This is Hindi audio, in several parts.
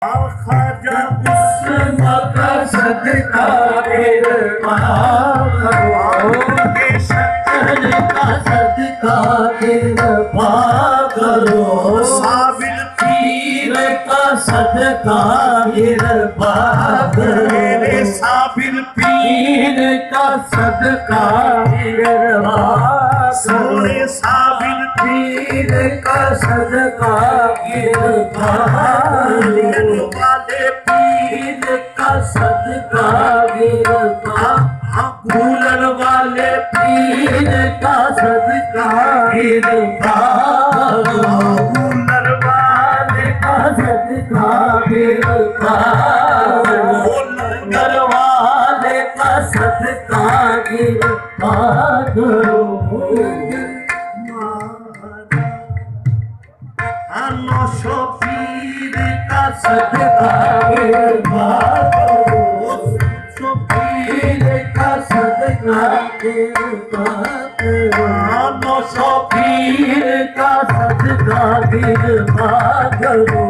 ख्वाजा उस्मा का सदका गिरवा करो, शक्कर का सदका गिरवा करो, साबिर पीर का सदका गिरवा करो, साबिर पीर का सदका गिरवा करो, साबिर पीर का सदका गिरवा करो, वाले पीर का सदका गिरवा, भूलन वाले पीर का सदका गिरवा, भूलन वाले का सदका गिरवा, लंगर वाले का सदका गिरवा करो, नौशो पीर का सदका गिरवा करो, पीर का सदका गिरवा करो, नौशो पीर का सदका गिरवा करो,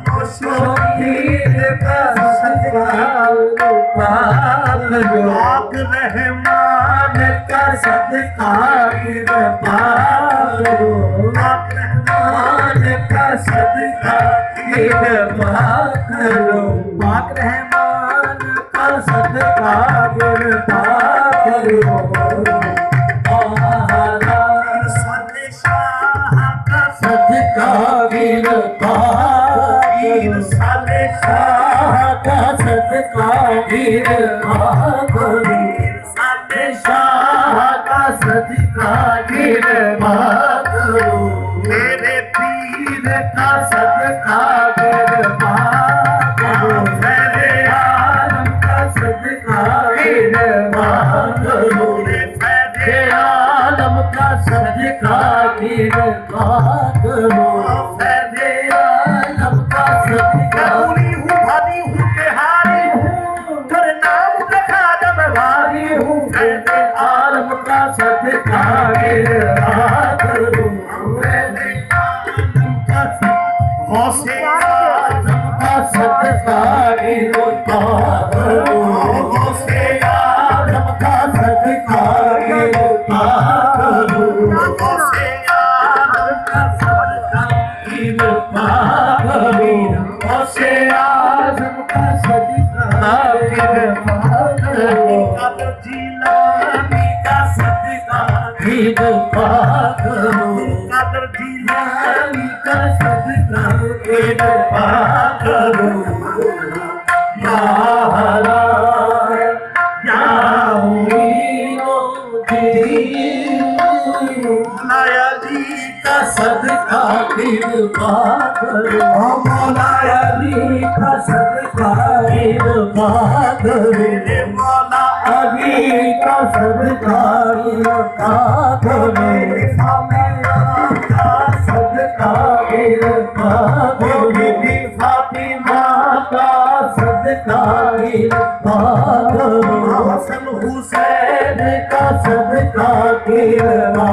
नौशो पीर का सदका गिरवा करो, आग रहमान का सदका गिरवा करो, आग रहमान का सदका गिरवा करो, आग रहमान का सदका गिरवा करो, शाह का सदका गिरवा करो, शाह का सदका गिरवा करो, शाह का सदका गिरवा करो, मेरे पीर का सदका गिरवा करो, मेरे आलम का सदका गिरवा करो, मेरे आलम का सदका गिरवा करो, मेरे आलम का सदका, भली हूँ बिहारी हूँ, तेरे नाम का खादम भारी हूँ, मेरे आलम का सदका गिरवा करो, मेरे आलम का सदका गिरवा करो, गौसे आज़म का सदका गिरवा करो, गौसे आज़म का सदका गिरवा करो, गौसे आज़म का सदका गिरवा करो, कदर जिलानी का सदका गिरवा करो, कदर जिलानी का सदका गिरवा करो, या हलाल या मौला जी का सदका गिरवा करो, मौला जी का सदका गिरवा करो, मौला अली का सदका गिरवा करो, का सदका गिरवा करो, फातिमा का सदका गिरवा करो, हसन हुसैन का सदका गिरवा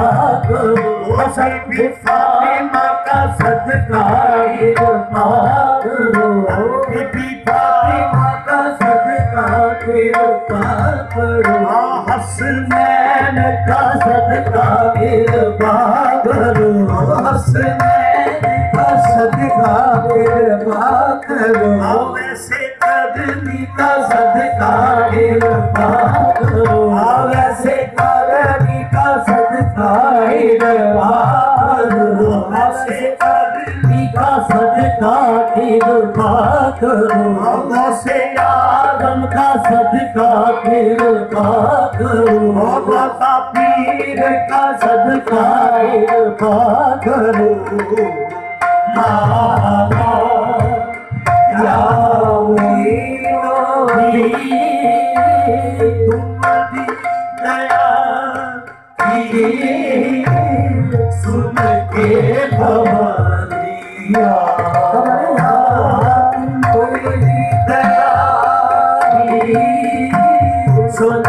करो, हसन भी फातिमा का सदका गिरवा करो, बीबी फातिमा का सदका गिरवा करो, हसनैन का सदका गिरवा करो, हसनैन का सदका गिरवा करो, वैसे करनी का सदका गिरवा करो, वैसे करनी का सदका गिरवा करो, वैसे करनी का सदका गिरवा करो, वैसे आदम का सदका गिरवा करो, बाबा पीर का सदका गिरवा करो, माला या तुम्हारी दया की सुन के भवानिया, तुम्हारी दया की सुन